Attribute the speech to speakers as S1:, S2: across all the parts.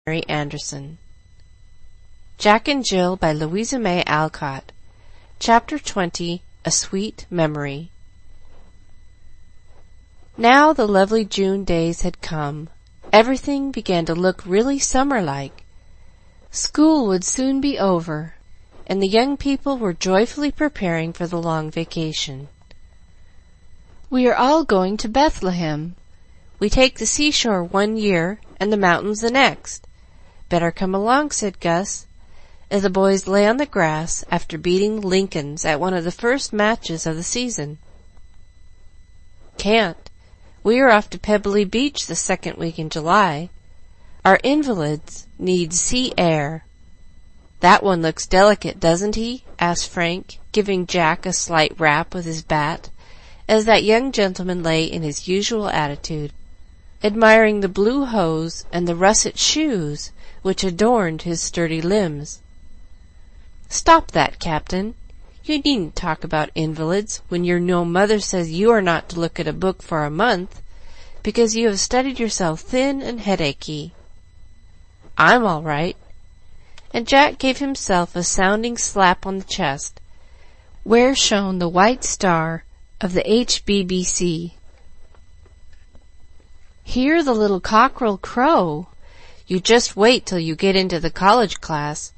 S1: Mary Anderson. Jack and Jill by Louisa May Alcott. Chapter 20. A Sweet Memory. Now the lovely June days had come. Everything began to look really summer-like. School would soon be over, and the young people were joyfully preparing for the long vacation. "We are all going to Bethlehem. We take the seashore 1 year and the mountains the next. Better come along," said Gus, as the boys lay on the grass after beating Lincoln's at one of the first matches of the season. "Can't. We are off to Pebbly Beach the second week in July. Our invalids need sea air." "That one looks delicate, doesn't he?" asked Frank, giving Jack a slight rap with his bat, as that young gentleman lay in his usual attitude, admiring the blue hose and the russet shoes which adorned his sturdy limbs. "Stop that, Captain. You needn't talk about invalids when your no mother says you are not to look at a book for a month, because you have studied yourself thin and headachy. I'm all right." And Jack gave himself a sounding slap on the chest, where shone the white star of the HBBC. "Hear the little cockerel crow. You just wait till you get into the college class,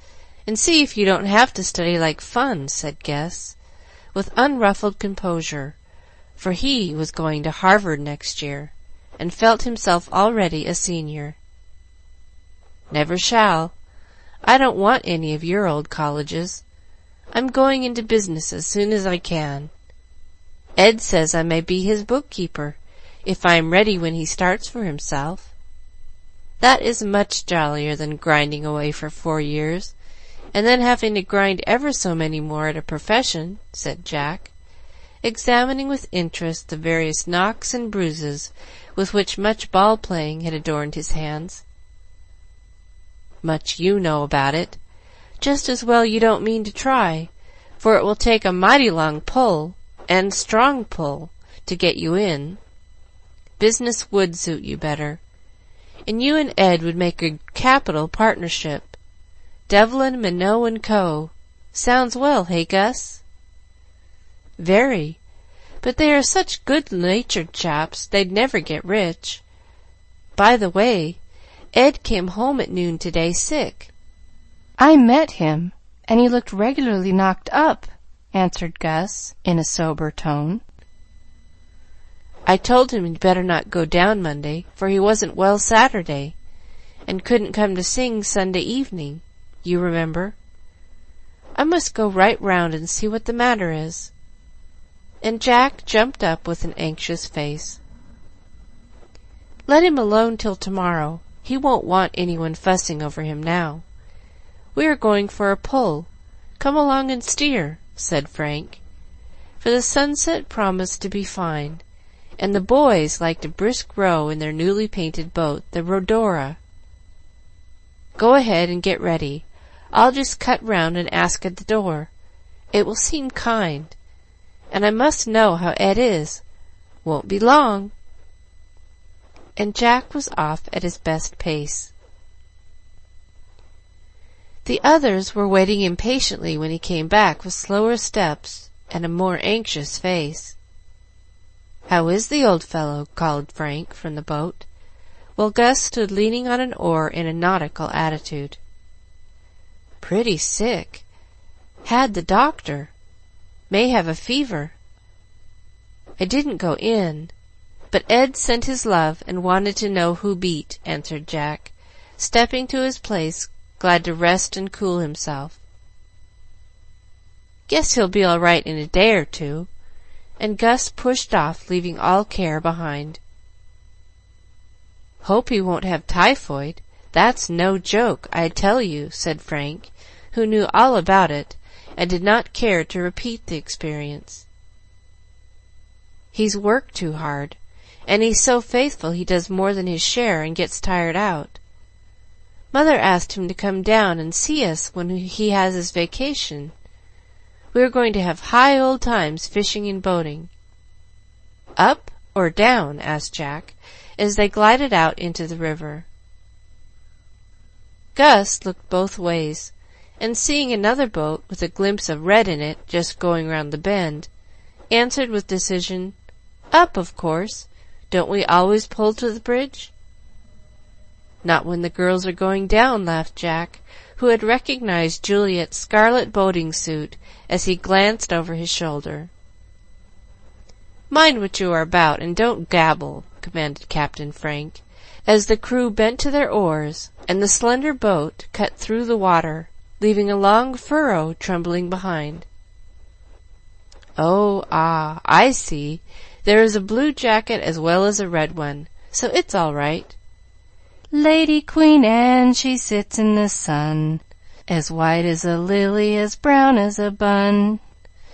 S1: and see if you don't have to study like fun," said Gus, with unruffled composure, for he was going to Harvard next year, and felt himself already a senior. "Never shall. I don't want any of your old colleges. I'm going into business as soon as I can. Ed says I may be his bookkeeper, if I am ready when he starts for himself. That is much jollier than grinding away for 4 years, and then having to grind ever so many more at a profession," said Jack, examining with interest the various knocks and bruises with which much ball-playing had adorned his hands. "Much you know about it. Just as well you don't mean to try, for it will take a mighty long pull, and strong pull, to get you in. Business would suit you better, and you and Ed would make a capital partnership. Devlin, Minot & Co. Sounds well, hey, Gus?" "Very, but they are such good-natured chaps they'd never get rich. By the way, Ed came home at noon today sick."
S2: "I met him, and he looked regularly knocked up," answered Gus, in a sober tone.
S1: "I told him he'd better not go down Monday, for he wasn't well Saturday, and couldn't come to sing Sunday evening, you remember. I must go right round and see what the matter is." And Jack jumped up with an anxious face. "Let him alone till tomorrow. He won't want anyone fussing over him now. We are going for a pull. Come along and steer," said Frank, for the sunset promised to be fine, and the boys liked a brisk row in their newly painted boat, the Rhodora. "Go ahead and get ready. I'll just cut round and ask at the door. It will seem kind, and I must know how Ed is. Won't be long." And Jack was off at his best pace. The others were waiting impatiently when he came back with slower steps and a more anxious face. "How is the old fellow?" called Frank from the boat, while Gus stood leaning on an oar in a nautical attitude. "Pretty sick. Had the doctor. May have a fever. I didn't go in, but Ed sent his love and wanted to know who beat," answered Jack, stepping to his place, glad to rest and cool himself. "Guess he'll be all right in a day or two," and Gus pushed off, leaving all care behind. "Hope he won't have typhoid. That's no joke, I tell you," said Frank, who knew all about it, and did not care to repeat the experience. "He's worked too hard, and he's so faithful he does more than his share and gets tired out. Mother asked him to come down and see us when he has his vacation. We are going to have high old times fishing and boating." "Up or down?" asked Jack, as they glided out into the river. Gus looked both ways, and seeing another boat with a glimpse of red in it just going round the bend, answered with decision, "Up, of course. Don't we always pull to the bridge?" "Not when the girls are going down," laughed Jack, who had recognized Juliet's scarlet boating suit as he glanced over his shoulder. "Mind what you are about, and don't gabble," commanded Captain Frank, as the crew bent to their oars, and the slender boat cut through the water, leaving a long furrow trembling behind. "Oh, I see. There is a blue jacket as well as a red one, so it's all right."
S2: Lady Queen Anne, she sits in the sun, as white as a lily, as brown as a bun,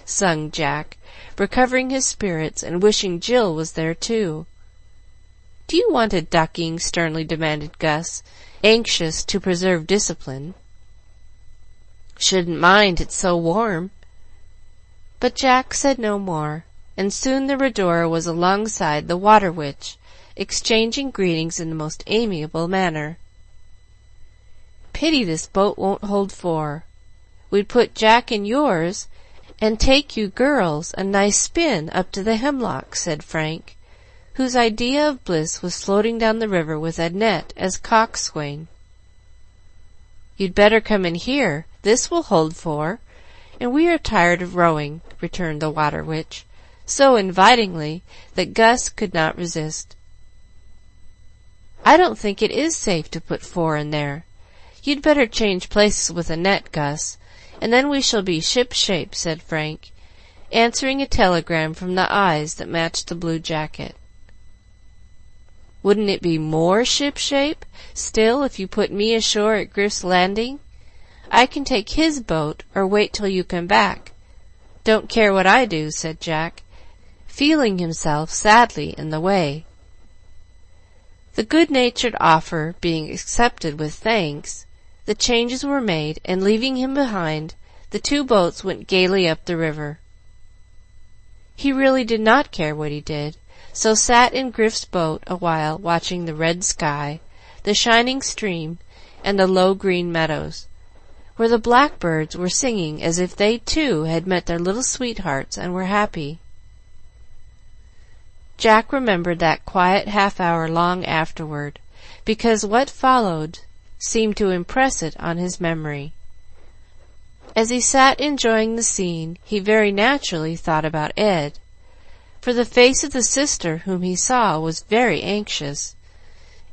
S1: sung Jack, recovering his spirits and wishing Jill was there too. "Do you want a ducking?" sternly demanded Gus, anxious to preserve discipline. "Shouldn't mind, it's so warm." But Jack said no more, and soon the Rhodora was alongside the Water Witch, exchanging greetings in the most amiable manner. "Pity this boat won't hold four. We'd put Jack in yours, and take you girls a nice spin up to the Hemlock," said Frank, whose idea of bliss was floating down the river with Annette as coxswain. "You'd better come in here. This will hold four, and we are tired of rowing," returned the Water Witch, so invitingly that Gus could not resist. "I don't think it is safe to put four in there. You'd better change places with Annette, Gus, and then we shall be ship-shape," said Frank, answering a telegram from the eyes that matched the blue jacket. "Wouldn't it be more ship-shape still if you put me ashore at Griff's Landing? I can take his boat, or wait till you come back. Don't care what I do," said Jack, feeling himself sadly in the way. The good-natured offer being accepted with thanks, the changes were made, and leaving him behind, the two boats went gaily up the river. He really did not care what he did, so sat in Griff's boat a while watching the red sky, the shining stream, and the low green meadows, where the blackbirds were singing as if they too had met their little sweethearts and were happy. Jack remembered that quiet half-hour long afterward, because what followed seemed to impress it on his memory. As he sat enjoying the scene, he very naturally thought about Ed, for the face of the sister whom he saw was very anxious,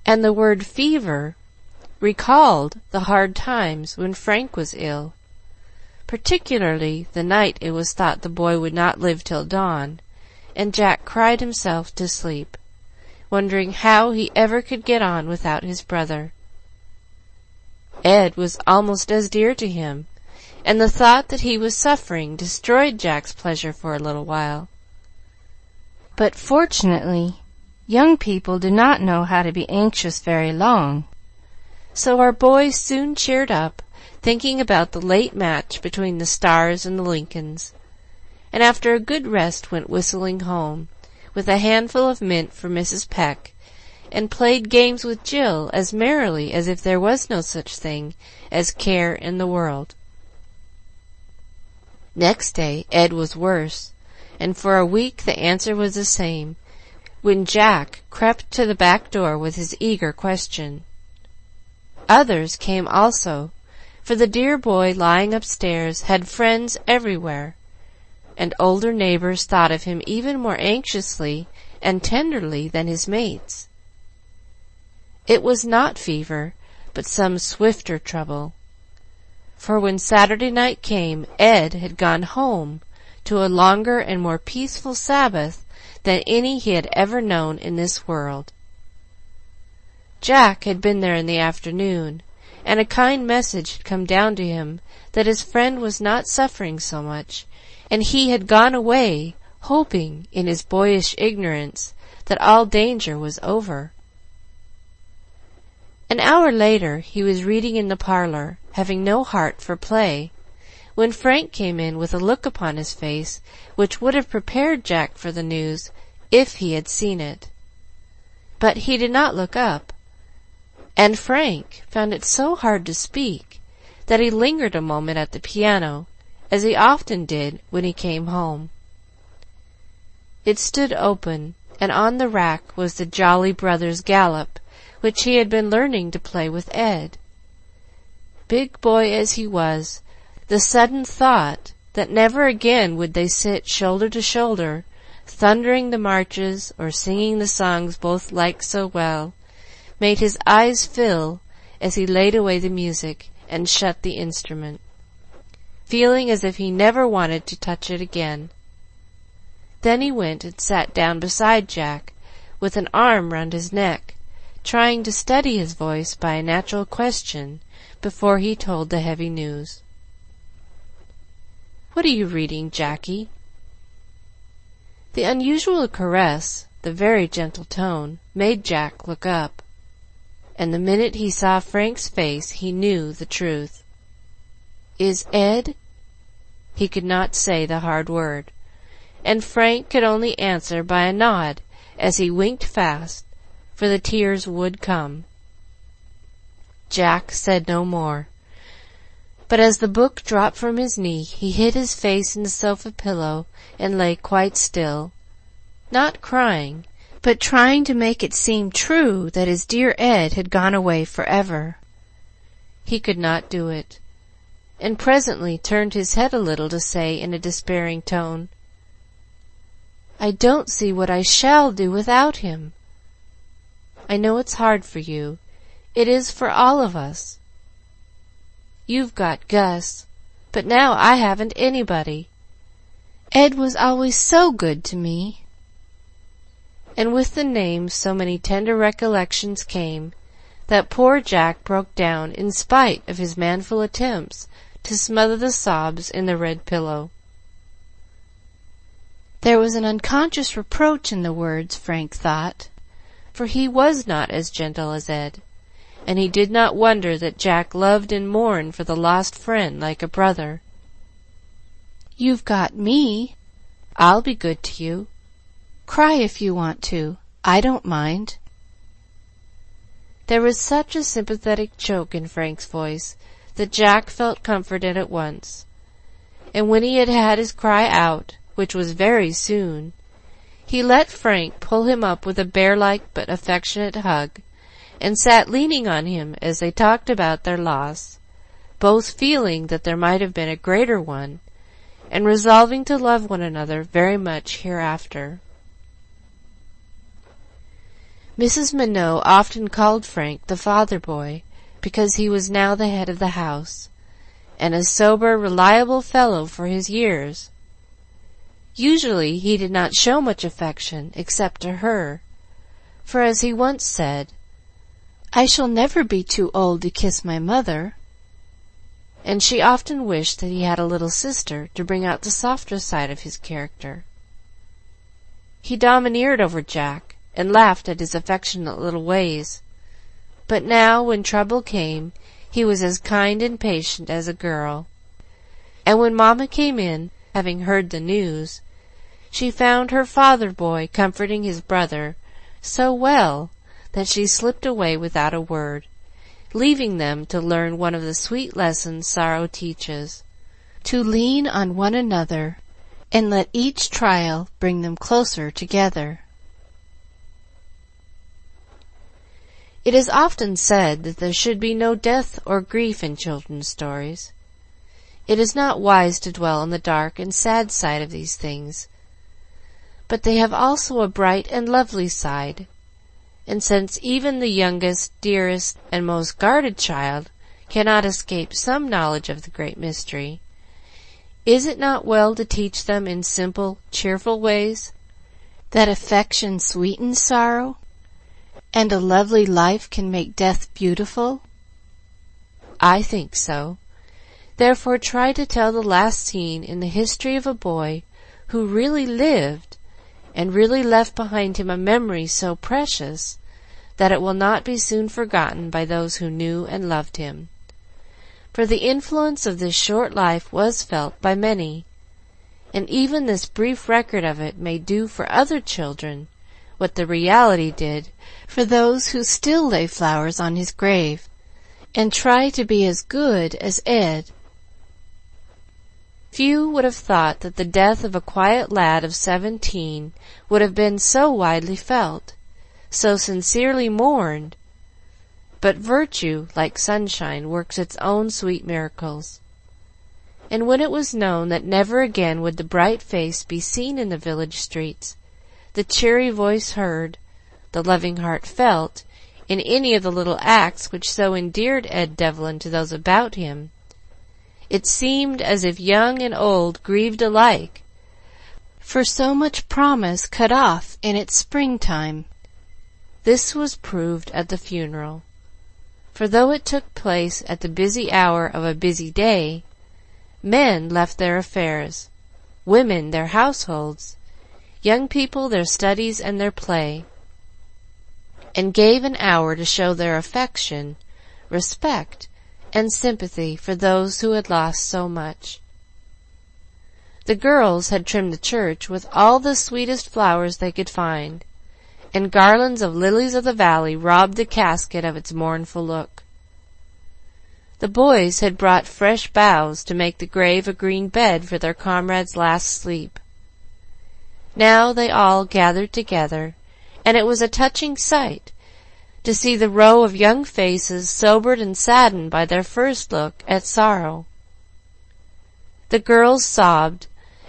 S1: and the word fever recalled the hard times when Frank was ill, particularly the night it was thought the boy would not live till dawn, and Jack cried himself to sleep, wondering how he ever could get on without his brother. Ed was almost as dear to him, and the thought that he was suffering destroyed Jack's pleasure for a little while.
S2: But fortunately, young people do not know how to be anxious very long,
S1: so our boy soon cheered up, thinking about the late match between the Stars and the Lincolns, and after a good rest went whistling home, with a handful of mint for Mrs. Peck, and played games with Jill as merrily as if there was no such thing as care in the world. Next day Ed was worse, and for a week the answer was the same, when Jack crept to the back door with his eager question. Others came also, for the dear boy lying upstairs had friends everywhere, and older neighbors thought of him even more anxiously and tenderly than his mates. It was not fever, but some swifter trouble, for when Saturday night came, Ed had gone home to a longer and more peaceful Sabbath than any he had ever known in this world. Jack had been there in the afternoon, and a kind message had come down to him that his friend was not suffering so much, and he had gone away, hoping, in his boyish ignorance, that all danger was over. An hour later he was reading in the parlor, having no heart for play, when Frank came in with a look upon his face which would have prepared Jack for the news if he had seen it. But he did not look up, and Frank found it so hard to speak that he lingered a moment at the piano, as he often did when he came home. It stood open, and on the rack was the Jolly Brothers Galop, which he had been learning to play with Ed. Big boy as he was, the sudden thought that never again would they sit shoulder to shoulder, thundering the marches or singing the songs both liked so well, made his eyes fill as he laid away the music and shut the instrument, feeling as if he never wanted to touch it again. Then he went and sat down beside Jack, with an arm round his neck, trying to steady his voice by a natural question before he told the heavy news. "What are you reading, Jackie?" The unusual caress, the very gentle tone, made Jack look up, and the minute he saw Frank's face he knew the truth. "Is Ed—" He could not say the hard word, and Frank could only answer by a nod as he winked fast, for the tears would come. Jack said no more, but as the book dropped from his knee he hid his face in the sofa pillow and lay quite still, not crying, but trying to make it seem true that his dear Ed had gone away forever. He could not do it, and presently turned his head a little to say in a despairing tone, "I don't see what I shall do without him. I know it's hard for you. It is for all of us. You've got Gus, but now I haven't anybody. Ed was always so good to me." And with the name so many tender recollections came that poor Jack broke down in spite of his manful attempts to smother the sobs in the red pillow. There was an unconscious reproach in the words, Frank thought, for he was not as gentle as Ed, and he did not wonder that Jack loved and mourned for the lost friend like a brother. "You've got me. I'll be good to you. Cry if you want to. I don't mind." There was such a sympathetic choke in Frank's voice that Jack felt comforted at once, and when he had had his cry out, which was very soon, he let Frank pull him up with a bear-like but affectionate hug, and sat leaning on him as they talked about their loss, both feeling that there might have been a greater one, and resolving to love one another very much hereafter. Mrs. Minot often called Frank the father boy, because he was now the head of the house, and a sober, reliable fellow for his years. Usually he did not show much affection except to her, for, as he once said, "I shall never be too old to kiss my mother," and she often wished that he had a little sister to bring out the softer side of his character. He domineered over Jack, and laughed at his affectionate little ways, but now, when trouble came, he was as kind and patient as a girl, and when Mamma came in, having heard the news, she found her father-boy comforting his brother so well that she slipped away without a word, leaving them to learn one of the sweet lessons sorrow teaches, to lean on one another and let each trial bring them closer together. It is often said that there should be no death or grief in children's stories. It is not wise to dwell on the dark and sad side of these things, but they have also a bright and lovely side, and since even the youngest, dearest, and most guarded child cannot escape some knowledge of the great mystery, is it not well to teach them in simple, cheerful ways that affection sweetens sorrow, and a lovely life can make death beautiful? I think so. Therefore try to tell the last scene in the history of a boy who really lived, and really left behind him a memory so precious that it will not be soon forgotten by those who knew and loved him. For the influence of this short life was felt by many, and even this brief record of it may do for other children what the reality did for those who still lay flowers on his grave and try to be as good as Ed. Few would have thought that the death of a quiet lad of 17 would have been so widely felt, so sincerely mourned, but virtue, like sunshine, works its own sweet miracles. And when it was known that never again would the bright face be seen in the village streets, the cheery voice heard, the loving heart felt, in any of the little acts which so endeared Ed Devlin to those about him, it seemed as if young and old grieved alike, for so much promise cut off in its springtime. This was proved at the funeral, for though it took place at the busy hour of a busy day, men left their affairs, women their households, young people their studies and their play, and gave an hour to show their affection, respect, and sympathy for those who had lost so much. The girls had trimmed the church with all the sweetest flowers they could find, and garlands of lilies of the valley robbed the casket of its mournful look. The boys had brought fresh boughs to make the grave a green bed for their comrade's last sleep. Now they all gathered together, and it was a touching sight to see the row of young faces sobered and saddened by their first look at sorrow. The girls sobbed,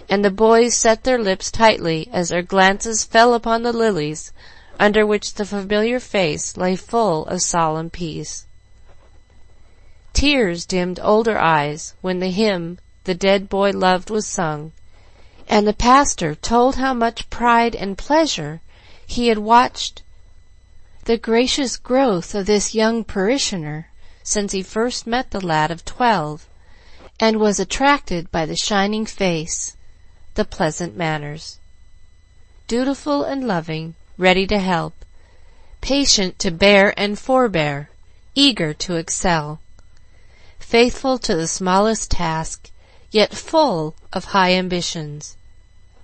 S1: and the boys set their lips tightly as their glances fell upon the lilies under which the familiar face lay full of solemn peace. Tears dimmed older eyes when the hymn the dead boy loved was sung, and the pastor told how much pride and pleasure he had watched the gracious growth of this young parishioner since he first met the lad of 12, and was attracted by the shining face, the pleasant manners. Dutiful and loving, ready to help, patient to bear and forbear, eager to excel, faithful to the smallest task, yet full of high ambitions,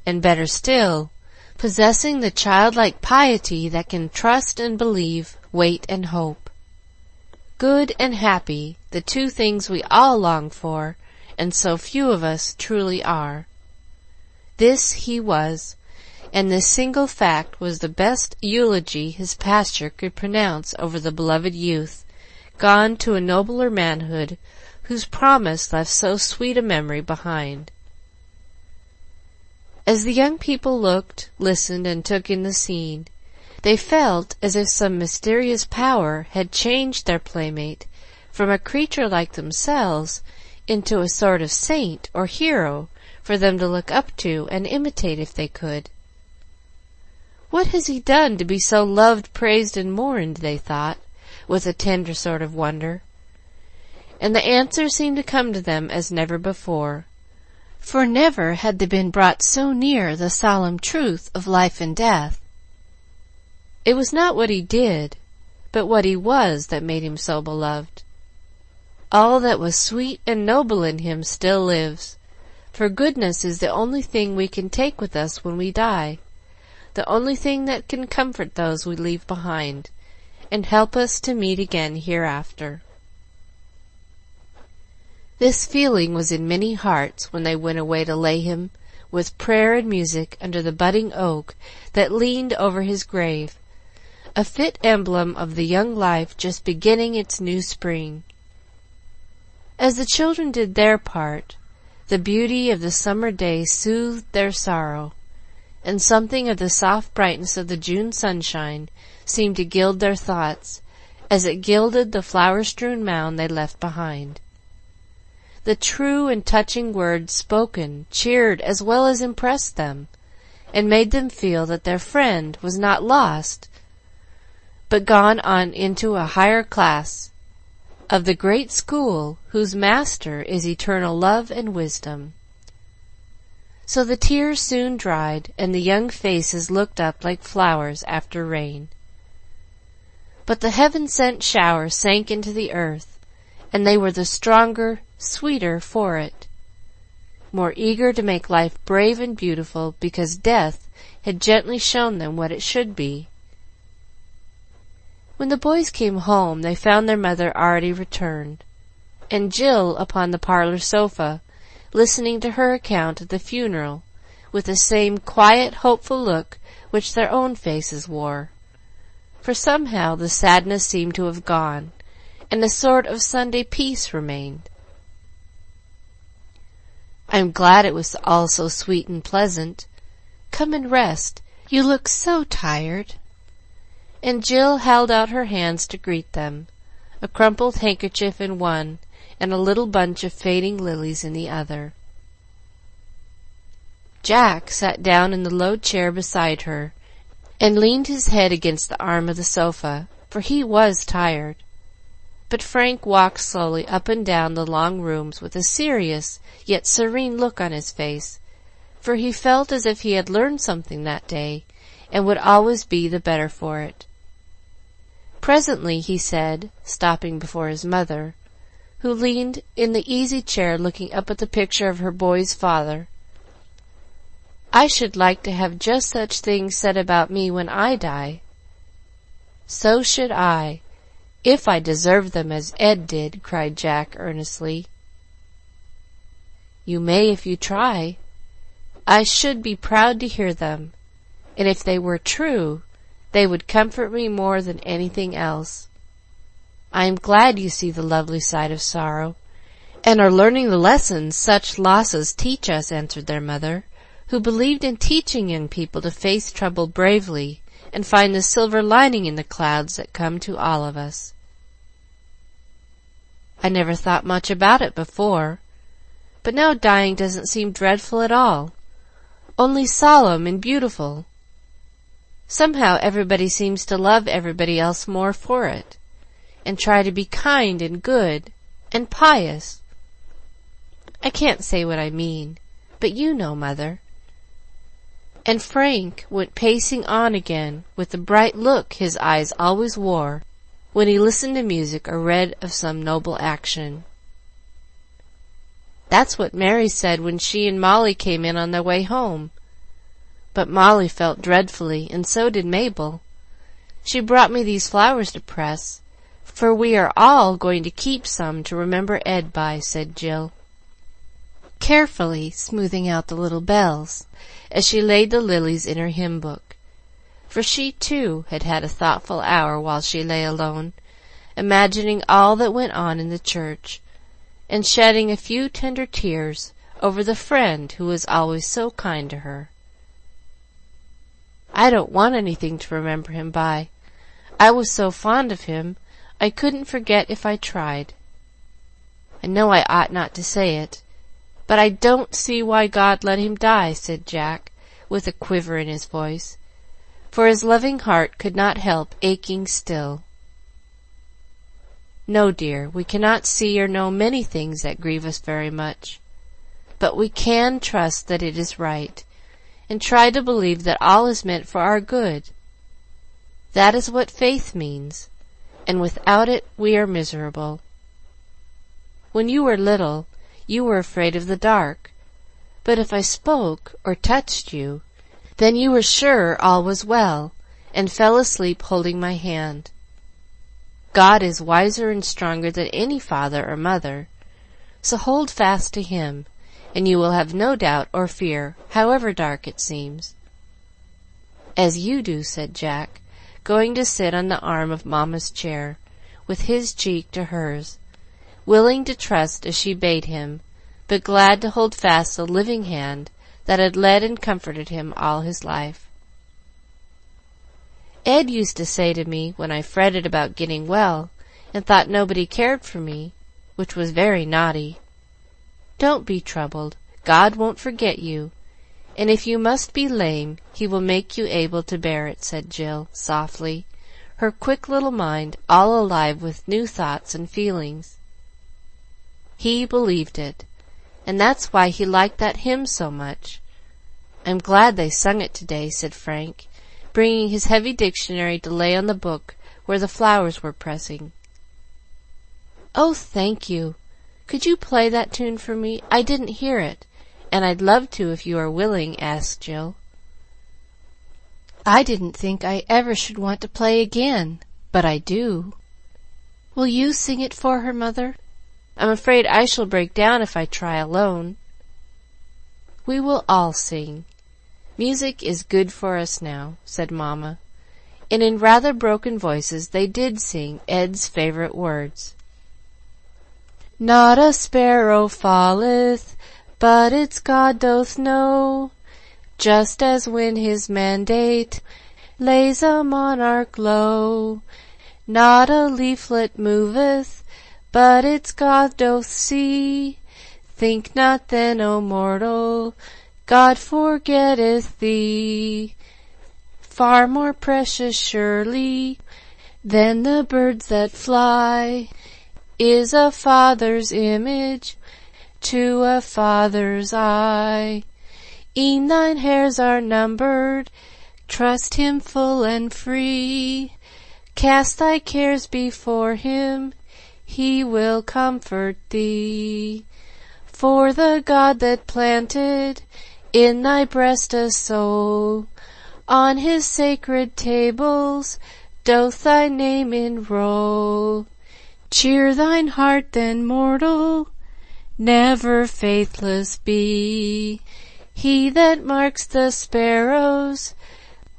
S1: and better still, possessing the childlike piety that can trust and believe, wait and hope. Good and happy, the two things we all long for, and so few of us truly are. This he was, and this single fact was the best eulogy his pastor could pronounce over the beloved youth, gone to a nobler manhood, whose promise left so sweet a memory behind. As the young people looked, listened, and took in the scene, they felt as if some mysterious power had changed their playmate from a creature like themselves into a sort of saint or hero for them to look up to and imitate if they could. What has he done to be so loved, praised, and mourned, they thought, with a tender sort of wonder. And the answer seemed to come to them as never before, for never had they been brought so near the solemn truth of life and death. It was not what he did, but what he was that made him so beloved. All that was sweet and noble in him still lives, for goodness is the only thing we can take with us when we die, the only thing that can comfort those we leave behind, and help us to meet again hereafter. This feeling was in many hearts when they went away to lay him, with prayer and music, under the budding oak that leaned over his grave, a fit emblem of the young life just beginning its new spring. As the children did their part, the beauty of the summer day soothed their sorrow, and something of the soft brightness of the June sunshine seemed to gild their thoughts, as it gilded the flower-strewn mound they left behind. The true and touching words spoken cheered as well as impressed them, and made them feel that their friend was not lost, but gone on into a higher class of the great school whose master is eternal love and wisdom. So the tears soon dried, and the young faces looked up like flowers after rain. But the heaven-sent shower sank into the earth, and they were the stronger, sweeter for it, more eager to make life brave and beautiful because death had gently shown them what it should be. When the boys came home, they found their mother already returned, and Jill upon the parlor sofa, listening to her account of the funeral, with the same quiet, hopeful look which their own faces wore, for somehow the sadness seemed to have gone, and a sort of Sunday peace remained. "I'm glad it was all so sweet and pleasant. Come and rest. You look so tired." And Jill held out her hands to greet them, a crumpled handkerchief in one and a little bunch of fading lilies in the other. Jack sat down in the low chair beside her and leaned his head against the arm of the sofa, for he was tired. But Frank walked slowly up and down the long rooms with a serious yet serene look on his face, for he felt as if he had learned something that day, and would always be the better for it. Presently he said, stopping before his mother, who leaned in the easy chair looking up at the picture of her boy's father, "I should like to have just such things said about me when I die." "So should I, if I deserved them as Ed did," cried Jack earnestly. "You may if you try. I should be proud to hear them, and if they were true, they would comfort me more than anything else. I am glad you see the lovely side of sorrow, and are learning the lessons such losses teach us," answered their mother, who believed in teaching young people to face trouble bravely and find the silver lining in the clouds that come to all of us. "I never thought much about it before, but now dying doesn't seem dreadful at all, only solemn and beautiful. Somehow everybody seems to love everybody else more for it, and try to be kind and good and pious. I can't say what I mean, but you know, Mother." And Frank went pacing on again with the bright look his eyes always wore when he listened to music or read of some noble action. "That's what Mary said when she and Molly came in on their way home. But Molly felt dreadfully, and so did Mabel. She brought me these flowers to press, for we are all going to keep some to remember Ed by," said Jill, carefully smoothing out the little bells as she laid the lilies in her hymn book, for she too had had a thoughtful hour while she lay alone, imagining all that went on in the church, and shedding a few tender tears over the friend who was always so kind to her. "I don't want anything to remember him by. I was so fond of him, I couldn't forget if I tried. I know I ought not to say it, but I don't see why God let him die," said Jack, with a quiver in his voice, for his loving heart could not help aching still. "No, dear, we cannot see or know many things that grieve us very much, but we can trust that it is right, and try to believe that all is meant for our good. That is what faith means, and without it we are miserable. When you were little, you were afraid of the dark, but if I spoke or touched you, then you were sure all was well, and fell asleep holding my hand. God is wiser and stronger than any father or mother, so hold fast to him, and you will have no doubt or fear, however dark it seems." "As you do," said Jack, going to sit on the arm of Mamma's chair, with his cheek to hers, willing to trust as she bade him, but glad to hold fast the living hand that had led and comforted him all his life. "Ed used to say to me, when I fretted about getting well, and thought nobody cared for me, which was very naughty, 'Don't be troubled, God won't forget you, and if you must be lame, he will make you able to bear it,'" said Jill softly, her quick little mind all alive with new thoughts and feelings. "He believed it, and that's why he liked that hymn so much. I'm glad they sung it to-day," said Frank, bringing his heavy dictionary to lay on the book where the flowers were pressing. "Oh, thank you. Could you play that tune for me? I didn't hear it, and I'd love to if you are willing," asked Jill.
S2: I didn't think I ever should want to play again, but I do. Will you sing it for her, Mother?
S1: I'm afraid I shall break down if I try alone. We will all sing. Music is good for us now, said Mamma, and in rather broken voices they did sing Ed's favorite words. Not a sparrow falleth, but its God doth know, just as when his mandate lays a monarch low. Not a leaflet moveth, but its God doth see. Think not then, O mortal, God forgetteth thee. Far more precious surely than the birds that fly is a father's image to a father's eye. E'en thine hairs are numbered, trust him full and free. Cast thy cares before him, he will comfort thee. For the God that planted in thy breast a soul, on his sacred tables doth thy name enroll. Cheer thine heart then, mortal, never faithless be. He that marks the sparrows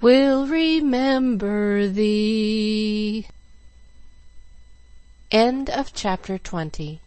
S1: will remember thee. End of chapter 20.